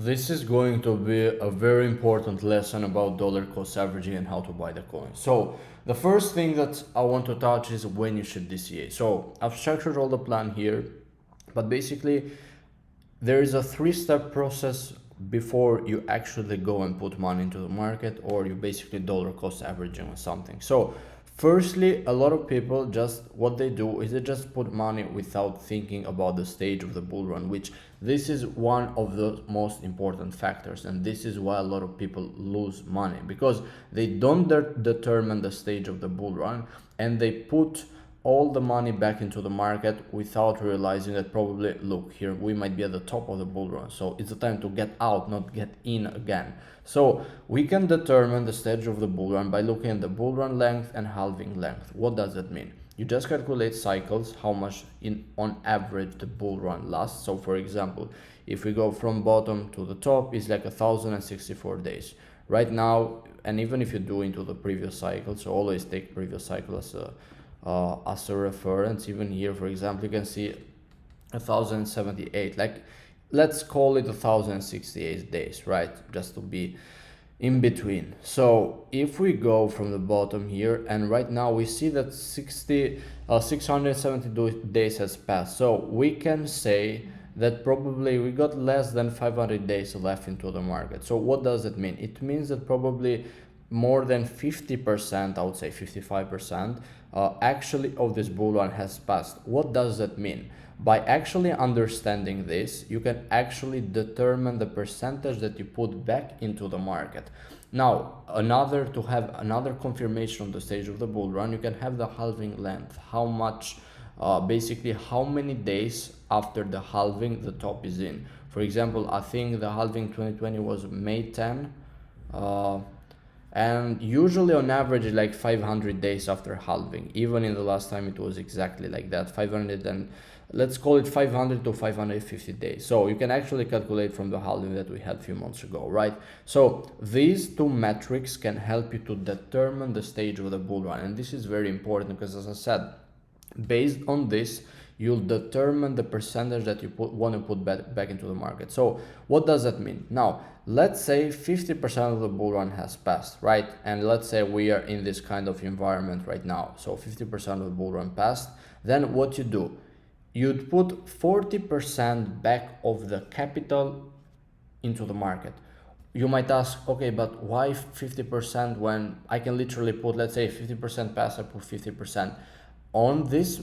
this is going to be a very important lesson about dollar cost averaging and how to buy the coin. So the first thing that I want to touch is when you should DCA. So I've structured all the plan here, but basically there is a three-step process before you actually go and put money into the market, or you basically dollar cost averaging or something. So firstly, a lot of people just what they do is they just put money without thinking about the stage of the bull run, which this is one of the most important factors, and this is why a lot of people lose money, because they don't determine the stage of the bull run, and they put all the money back into the market without realizing that probably, look, here we might be at the top of the bull run, so it's the time to get out, not get in again. So we can determine the stage of the bull run by looking at the bull run length and halving length. What does that mean? You just calculate cycles, how much on average the bull run lasts. So for example, if we go from bottom to the top, it's like 1064 days right now. And even if you do into the previous cycle, so always take previous cycle as a reference. Even here, for example, you can see 1078, like let's call it 1068 days, right, just to be in between. So if we go from the bottom here, and right now we see that 670 days has passed, so we can say that probably we got less than 500 days left into the market. So what does it mean? It means that probably more than 50%, I would say 55%, actually of this bull run has passed. What does that mean? By actually understanding this, you can actually determine the percentage that you put back into the market. Now, to have another confirmation on the stage of the bull run, you can have the halving length. How much, basically how many days after the halving the top is in. For example, I think the halving 2020 was May 10. And usually on average like 500 days after halving. Even in the last time it was exactly like that, 500, and let's call it 500 to 550 days. So you can actually calculate from the halving that we had a few months ago, right? So these two metrics can help you to determine the stage of the bull run, and this is very important because, as I said, based on this you'll determine the percentage that you want to put back into the market. So what does that mean? Now, let's say 50% of the bull run has passed, right? And let's say we are in this kind of environment right now. So 50% of the bull run passed. Then what you do? You'd put 40% back of the capital into the market. You might ask, okay, but why 50% when I can literally put, let's say 50% pass, I put 50%. On this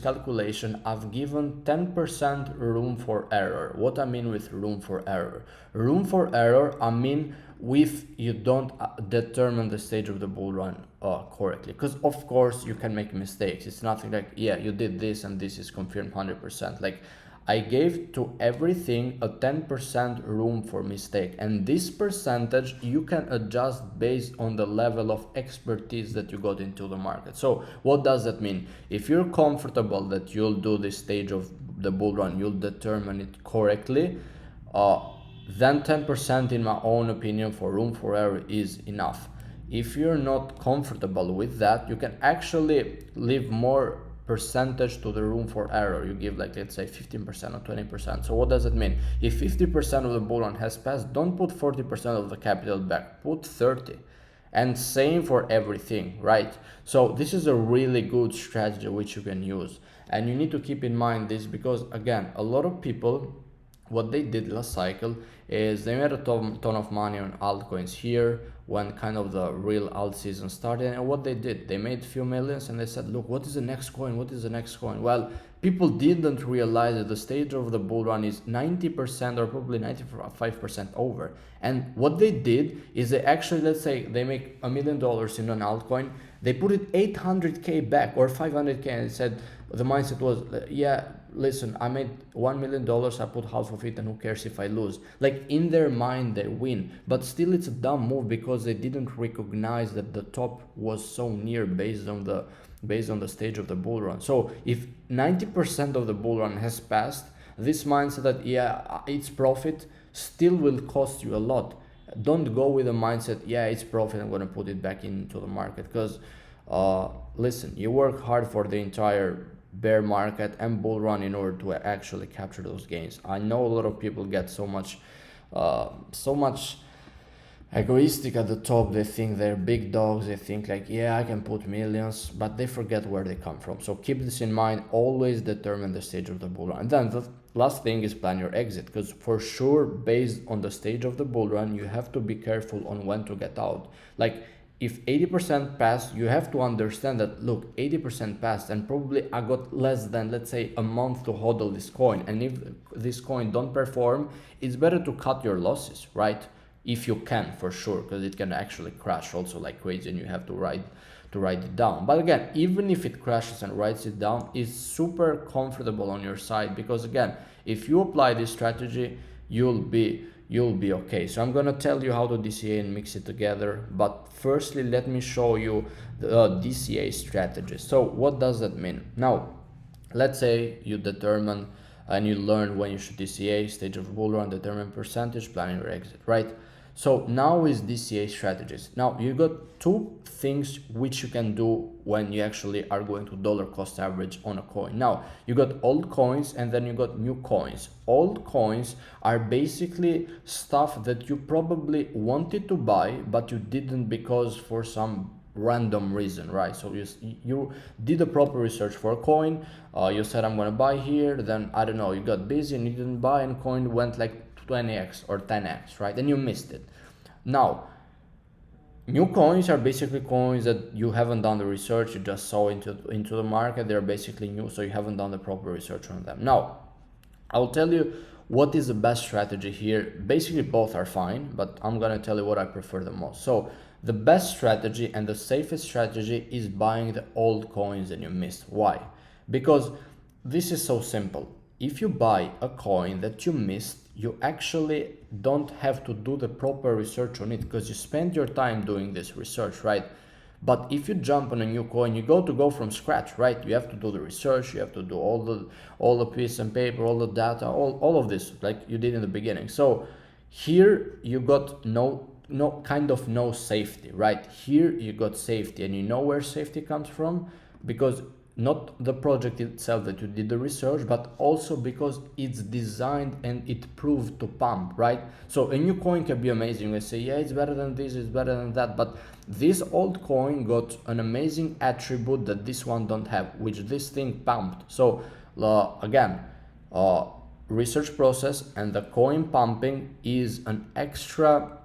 calculation, I've given 10% room for error. What I mean with room for error? Room for error, I mean if you don't determine the stage of the bull run correctly. Because of course you can make mistakes. It's nothing like, yeah, you did this and this is confirmed 100%. Like, I gave to everything a 10% room for mistake, and this percentage you can adjust based on the level of expertise that you got into the market. So what does that mean? If you're comfortable that you'll do this stage of the bull run, you'll determine it correctly, then 10% in my own opinion for room for error is enough. If you're not comfortable with that, you can actually leave more percentage to the room for error. You give, like, let's say 15% or 20%. So what does it mean? If 50% of the bull run has passed, don't put 40% of the capital back, put 30, and same for everything, right? So this is a really good strategy which you can use, and you need to keep in mind this, because again, a lot of people, what they did last cycle is they made a ton of money on altcoins here when kind of the real alt season started. And what they did, they made a few millions and they said, look, what is the next coin? What is the next coin? Well, people didn't realize that the stage of the bull run is 90% or probably 95% over. And what they did is they actually, let's say they make $1 million in an altcoin, they put it 800k back or 500k, and said the mindset was, yeah, listen, I made $1 million, I put half of it, and who cares if I lose? Like, in their mind they win, but still it's a dumb move because they didn't recognize that the top was so near based on the stage of the bull run. So if 90% of the bull run has passed, this mindset that, yeah, it's profit, still will cost you a lot. Don't go with the mindset, yeah, it's profit, I'm going to put it back into the market, because listen, you work hard for the entire bear market and bull run in order to actually capture those gains. I know a lot of people get so much so much egoistic at the top. They think they're big dogs, they think like, yeah, I can put millions, but they forget where they come from. So keep this in mind, always determine the stage of the bull run. And then the last thing is plan your exit, because for sure, based on the stage of the bull run, you have to be careful on when to get out. Like if 80% passed, you have to understand that, look, 80% passed and probably I got less than, let's say, a month to hodl this coin, and if this coin don't perform, it's better to cut your losses, right? If you can, for sure, because it can actually crash also like crazy and you have to write it down. But again, even if it crashes and writes it down, it's super comfortable on your side, because again, if you apply this strategy, you'll be okay. So I'm gonna tell you how to DCA and mix it together, but firstly let me show you the DCA strategies. So what does that mean? Now let's say you determine and you learn when you should DCA, stage of bull run, determine percentage, planning your exit, right? So now is DCA strategies. Now you got two things which you can do when you actually are going to dollar cost average on a coin. Now you got old coins and then you got new coins. Old coins are basically stuff that you probably wanted to buy but you didn't because for some random reason, right? So you did a proper research for a coin, you said I'm gonna buy here, then I don't know, you got busy and you didn't buy and coin went like 20x or 10x, right? And you missed it. Now new coins are basically coins that you haven't done the research, you just saw into the market, they're basically new, so you haven't done the proper research on them. Now I'll tell you what is the best strategy here. Basically both are fine, but I'm gonna tell you what I prefer the most. So the best strategy and the safest strategy is buying the old coins that you missed. Why? Because this is so simple. If you buy a coin that you missed, you actually don't have to do the proper research on it because you spend your time doing this research, right? But if you jump on a new coin, you go from scratch, right? You have to do the research, you have to do all the piece and paper, all the data, all of this like you did in the beginning. So here you got no safety, right? Here you got safety, and you know where safety comes from, because not the project itself that you did the research, but also because it's designed and it proved to pump, right? So a new coin can be amazing. We say, yeah, it's better than this, it's better than that, but this old coin got an amazing attribute that this one don't have, which this thing pumped. So again, research process and the coin pumping is an extra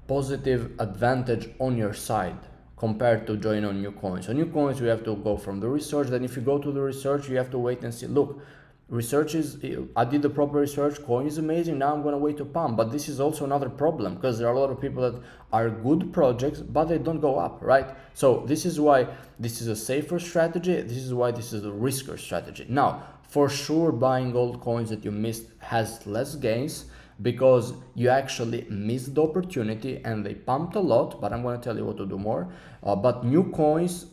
positive advantage on your side compared to join on new coins. On new coins, you have to go from the research. Then if you go to the research, you have to wait and see, look, research is, I did the proper research, coin is amazing, now I'm gonna wait to pump. But this is also another problem, because there are a lot of people that are good projects, but they don't go up, right? So this is why this is a safer strategy. This is why this is a riskier strategy. Now, for sure, buying old coins that you missed has less gains, because you actually missed the opportunity and they pumped a lot, but I'm going to tell you what to do more. But new coins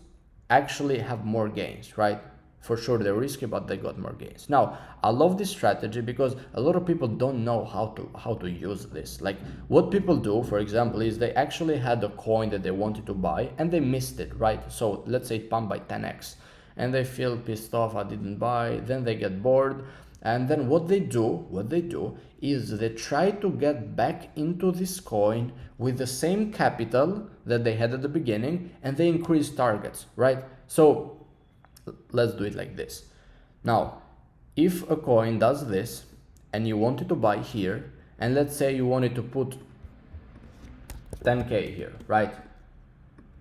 actually have more gains, right? For sure they're risky, but they got more gains. Now, I love this strategy because a lot of people don't know how to use this. Like what people do, for example, is they actually had a coin that they wanted to buy and they missed it, right? So let's say it pumped by 10x and they feel pissed off, I didn't buy, then they get bored. And then what they do is they try to get back into this coin with the same capital that they had at the beginning, and they increase targets, right? So let's do it like this. Now, if a coin does this and you wanted to buy here, and let's say you wanted to put 10k here, right?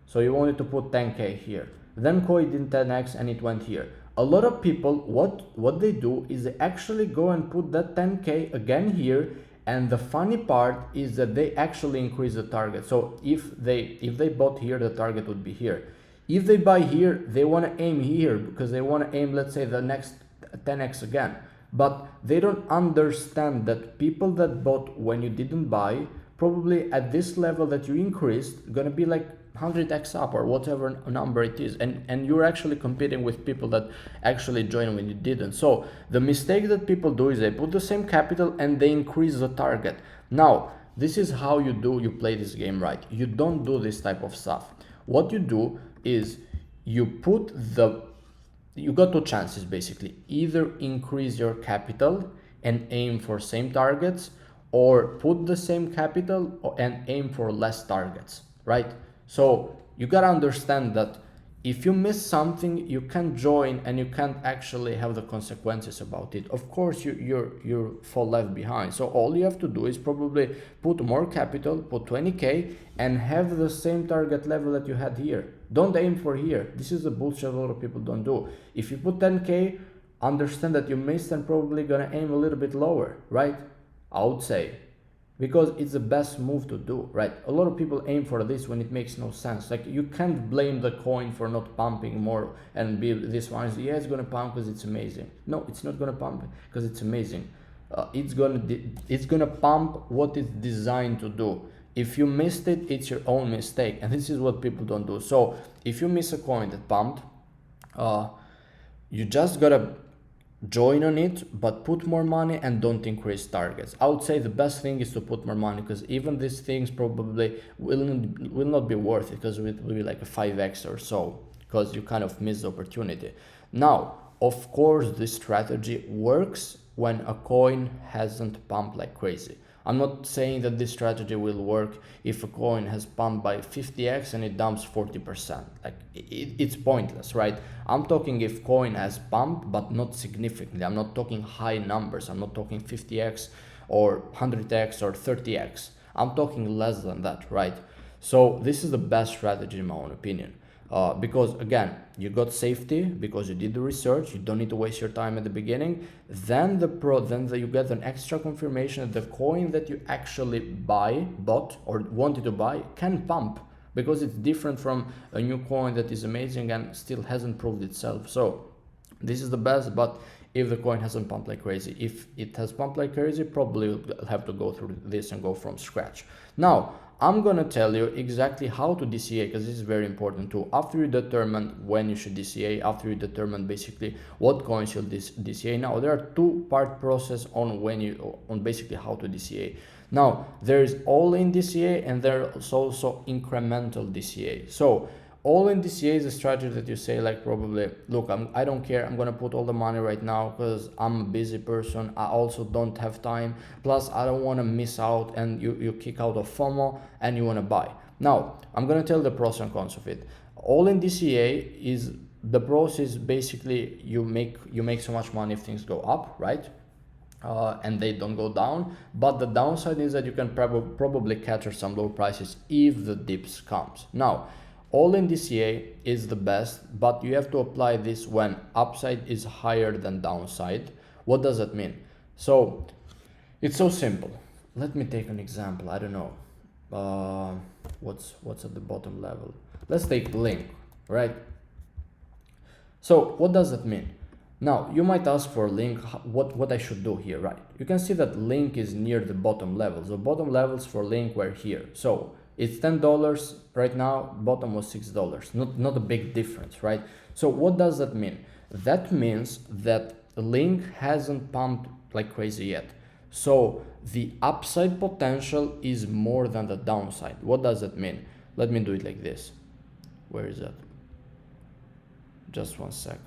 So you wanted to put 10k here, then coin did 10x and it went here. A lot of people, what they do is they actually go and put that 10k again here, and the funny part is that they actually increase the target. So if they bought here, the target would be here. If they buy here, they want to aim here because they want to aim, let's say, the next 10x again. But they don't understand that people that bought when you didn't buy, probably at this level that you increased, gonna be like 100x up or whatever number it is, and you're actually competing with people that actually joined when you didn't. So the mistake that people do is they put the same capital and they increase the target. Now this is how you play this game right. You don't do this type of stuff. What you do is you got two chances basically. Either increase your capital and aim for same targets, or put the same capital and aim for less targets, right? So you gotta understand that if you miss something, you can't join and you can't actually have the consequences about it. Of course, you fall left behind. So all you have to do is probably put more capital, put 20K, and have the same target level that you had here. Don't aim for here. This is the bullshit a lot of people don't do. If you put 10K, understand that you missed and probably gonna aim a little bit lower, right? I would say, because it's the best move to do, right? A lot of people aim for this when it makes no sense. Like, you can't blame the coin for not pumping more and be this one is, yeah, it's gonna pump because it's amazing. No, it's not gonna pump because it's amazing. It's gonna pump what it's designed to do. If you missed it, it's your own mistake, and this is what people don't do. So if you miss a coin that pumped, you just gotta join on it, but put more money and don't increase targets. I would say the best thing is to put more money, because even these things probably will not be worth it, because it will be like a 5x or so, because you kind of miss the opportunity. Now, of course, this strategy works when a coin hasn't pumped like crazy. I'm not saying that this strategy will work if a coin has pumped by 50x and it dumps 40%. Like, it's pointless, right? I'm talking if coin has pumped, but not significantly. I'm not talking high numbers. I'm not talking 50x or 100x or 30x. I'm talking less than that, right? So this is the best strategy in my own opinion. Because again, you got safety because you did the research. You don't need to waste your time at the beginning. Then you get an extra confirmation that the coin that you actually bought or wanted to buy can pump, because it's different from a new coin that is amazing and still hasn't proved itself. So this is the best. But if the coin hasn't pumped like crazy, if it has pumped like crazy, probably you'll have to go through this and go from scratch. Now, I'm gonna tell you exactly how to DCA, because this is very important too. After you determine when you should DCA, after you determine basically what coins you'll DCA. Now, there are two-part process on basically how to DCA. Now, there is all-in DCA and there's also incremental DCA. So all-in DCA is a strategy that you say, like, probably, look, I don't care, I'm gonna put all the money right now because I'm a busy person. I also don't have time. Plus, I don't want to miss out, and you kick out of FOMO and you want to buy. Now, I'm gonna tell the pros and cons of it. All-in DCA is the pros is basically you make so much money if things go up, right? And they don't go down. But the downside is that you can probably capture some low prices if the dips comes. Now, all-in DCA is the best, but you have to apply this when upside is higher than downside. What does that mean? So it's so simple. Let me take an example. I don't know. What's at the bottom level? Let's take Link, right? So what does that mean? Now, you might ask for Link, what I should do here, right? You can see that Link is near the bottom levels. The bottom levels for Link were here. So it's $10 right now, bottom was $6. Not a big difference, right? So what does that mean? That means that Link hasn't pumped like crazy yet. So the upside potential is more than the downside. What does that mean? Let me do it like this. Where is that? Just one sec.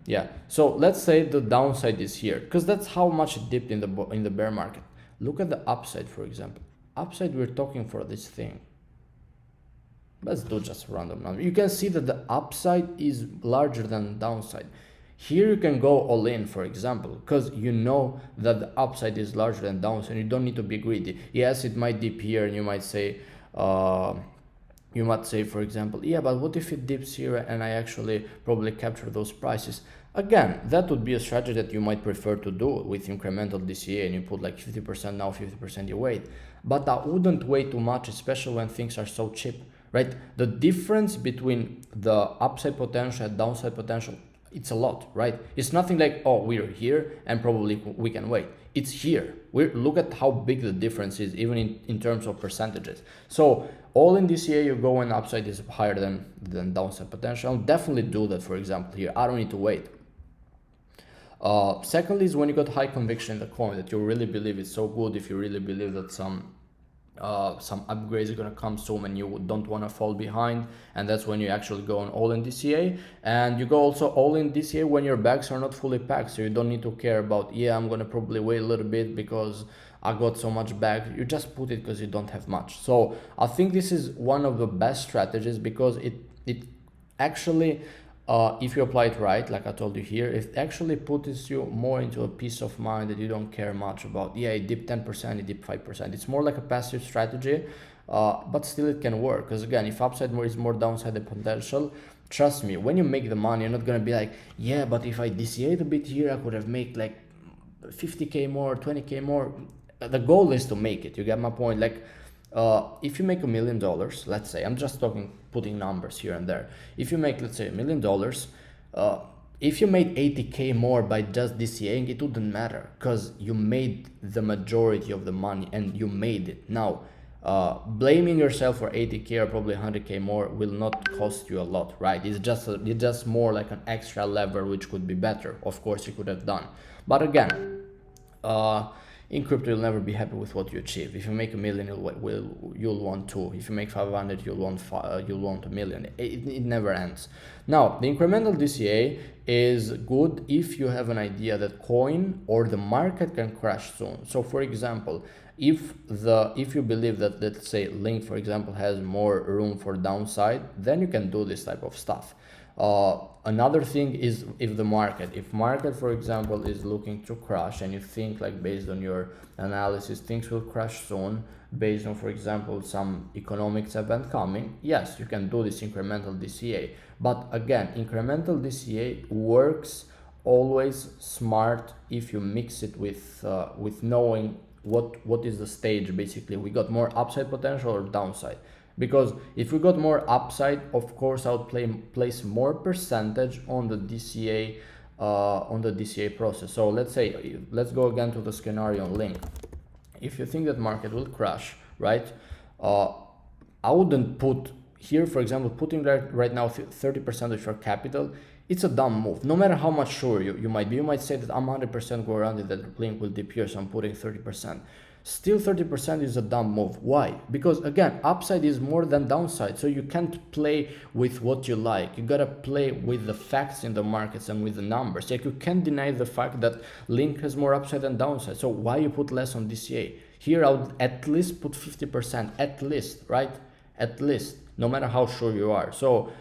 Yeah, so let's say the downside is here, because that's how much it dipped in the bear market. Look at the upside, for example. Upside, we're talking for this thing. Let's do just a random number. You can see that the upside is larger than the downside. Here you can go all in, for example, because you know that the upside is larger than downside. You don't need to be greedy. Yes, it might dip here, and you might say, for example, yeah, but what if it dips here and I actually probably capture those prices? Again, that would be a strategy that you might prefer to do with incremental DCA, and you put like 50% now, 50% you wait. But I wouldn't wait too much, especially when things are so cheap, right? The difference between the upside potential and downside potential, it's a lot, right? It's nothing like, oh, we're here and probably we can wait. It's here. Look at how big the difference is, even in terms of percentages. So all in DCA, you go when upside is higher than downside potential. I'll definitely do that, for example, here. I don't need to wait. Secondly is when you got high conviction in the coin, that you really believe it's so good, if you really believe that some upgrades are going to come soon and you don't want to fall behind, and that's when you actually go on all in DCA. And you go also all in DCA when your bags are not fully packed, so you don't need to care about, yeah, I'm going to probably wait a little bit because I got so much back. You just put it because you don't have much. So I think this is one of the best strategies, because it actually, if you apply it right, like I told you here, it actually puts you more into a peace of mind that you don't care much about, yeah, it dipped 10%, it dipped 5%. It's more like a passive strategy, but still it can work, because again, if upside more is more downside than potential, trust me, when you make the money, you're not gonna be like, yeah, but if I DCA'd a bit here, I could have made like 50k more, 20k more. The goal is to make it. You get my point? Like, if you make $1 million, let's say, I'm just putting numbers here and there. If you make, let's say, $1 million, if you made 80k more by just DCAing, it wouldn't matter, because you made the majority of the money and you made it. Now, blaming yourself for 80k or probably 100k more will not cost you a lot, right? It's just more like an extra lever, which could be better. Of course, you could have done, but again, in crypto, you'll never be happy with what you achieve. If you make $1 million, you'll want 2. If you make 500, you'll want $1 million. It never ends. Now, the incremental DCA is good if you have an idea that coin or the market can crash soon. So, for example, if you believe that, let's say, Link, for example, has more room for downside, then you can do this type of stuff. Another thing is if market, for example, is looking to crash, and you think, like, based on your analysis, things will crash soon based on, for example, some economics event coming, yes, you can do this incremental DCA. But again, incremental DCA works always smart if you mix it with knowing what is the stage. Basically, we got more upside potential or downside. Because if we got more upside, of course, I would place more percentage on the DCA process. So let's go again to the scenario on Link. If you think that market will crash, right? I wouldn't put here, for example, putting right now 30% of your capital. It's a dumb move. No matter how much sure you might be, you might say that I'm 100% go around it, that Link will dip here, so I'm putting 30%. Still 30% is a dumb move. Why? Because again, upside is more than downside. So you can't play with what you like. You gotta play with the facts in the markets and with the numbers. Like, you can't deny the fact that Link has more upside than downside. So why you put less on DCA? Here I would at least put 50%, at least, right? At least, no matter how sure you are. So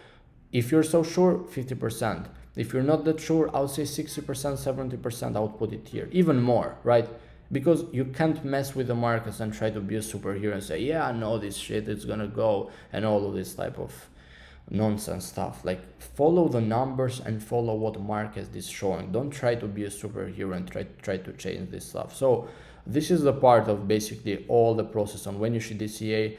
if you're so sure, 50%. If you're not that sure, I would say 60%, 70%, I would put it here. Even more, right? Because you can't mess with the markets and try to be a superhero and say, yeah, I know this shit, it's gonna go, and all of this type of nonsense stuff. Like, follow the numbers and follow what market is showing. Don't try to be a superhero and try to change this stuff. So this is the part of basically all the process on when you should DCA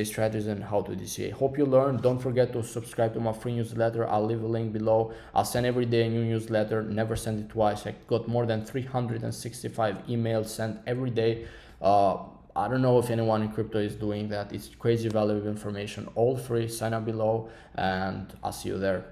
strategies, and how to DCA. Hope you learned. Don't forget to subscribe to my free newsletter. I'll leave a link below. I'll send every day a new newsletter. Never send it twice. I got more than 365 emails sent every day. I don't know if anyone in crypto is doing that. It's crazy valuable information, all free. Sign up below, and I'll see you there.